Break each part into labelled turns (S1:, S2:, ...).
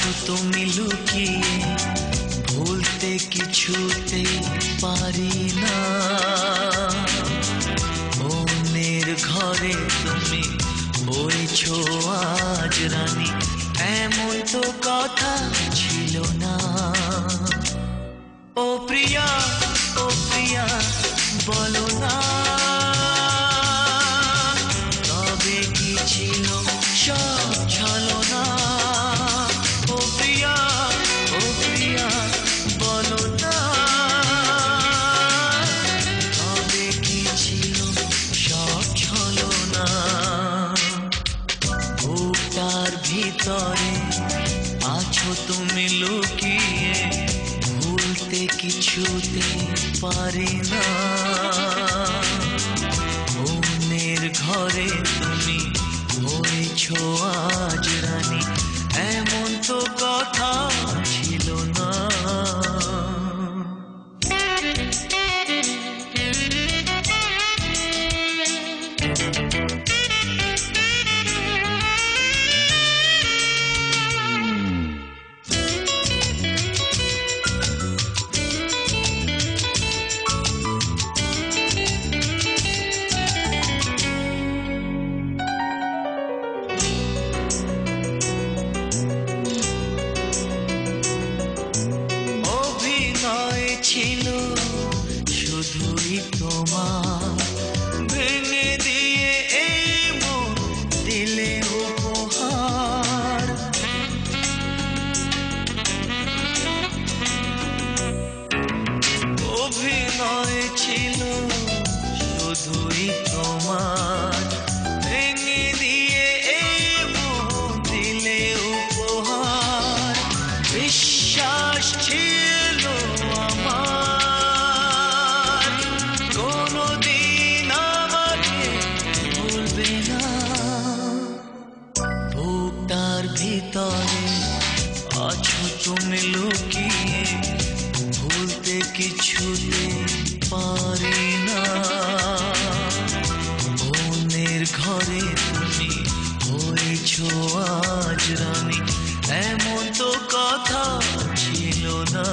S1: আছো তুমি লুকিয়ে, ভুলতে কিছুতে পারি না। মনের ঘরে তুমি হয়েছো আজ রানী, এমন তো কথা ছিল না। ও প্রিয়া, ও প্রিয়া, বলো না তবে কি ছিল সব ছলনা। ও প্রিয়া, ও প্রিয়া, বলো না তবে কি ছিল সব ছলনা। বুকটার ভিতরে আছো তুমি লুকিয়ে, ভুলতে কিছুতে পারি না। মনের ঘরে তুমি হয়েছো আজ রানী, এমন তো কথা ছিল না। ছিল শুধুই তোমার, ভেঙে দিয়ে এই মন দিলে উপহার। অভিনয় ছিল শুধুই তোমার, ভেঙে দিয়ে এই মন দিলে উপহার। বিশ্বাস ছিল আমার, কোনদিন আমাকে ভুলবে না। বুকটার ভিতরে আছো তুমি লুকিয়ে, ভুলতে কিছুতে পারি না। মনের ঘরে তুমি হয়েছো আজ রানী, এমন তো কথা ছিল না।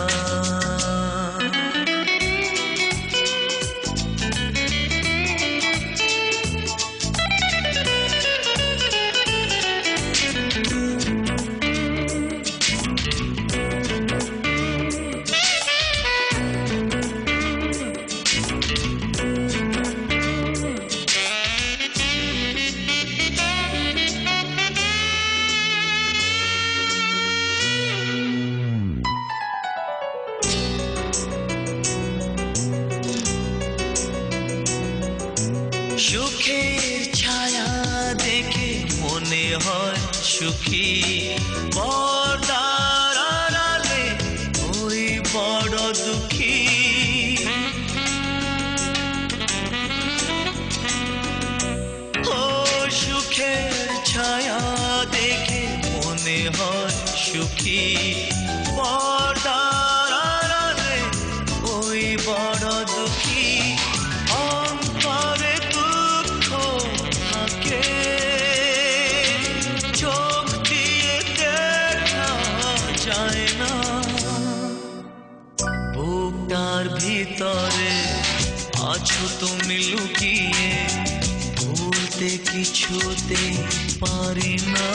S1: সুখের ছায়া দেখে মনে হয় সুখী, পর্দার আড়ালে ওই বড় দুঃখী। ও সুখের ছায়া দেখে মনে হয় সুখী, পর্দার আড়ালে ওই বড় দুঃখী। অন্তরে দুঃখ থাকে, চোখ দিয়ে দেখা যায় না। বুকটার ভিতরে আছো তুমি লুকিয়ে, ভুলতে কিছুতে পারি না।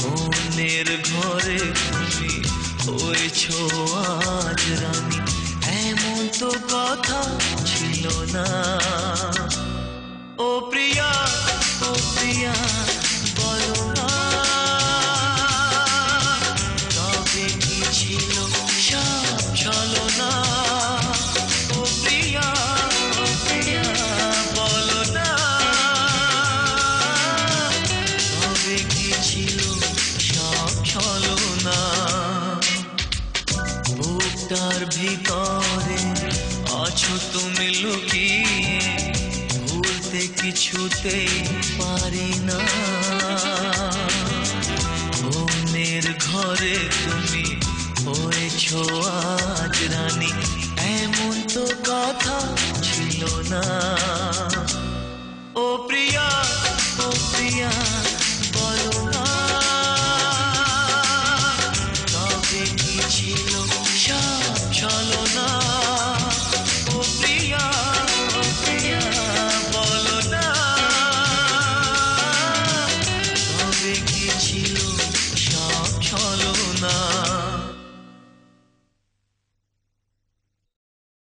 S1: মনের ঘরে তুমি হয়েছো আজ রানী, এমন তো কথা ছিল না। ও প্রিয়া, ও প্রিয়া, বলো না তবে কি ছিল সব ছলনা। ও প্রিয়া, ও প্রিয়া, বলো না তবে কি ছিল সব ছলনা। বুকটার ভিতরে আছো তুমি লুকিয়ে, ভুলতে কিছুতে পারি না। মনের ঘরে তুমি হয়েছো আজ রানী, এমন তো কথা ছিল না।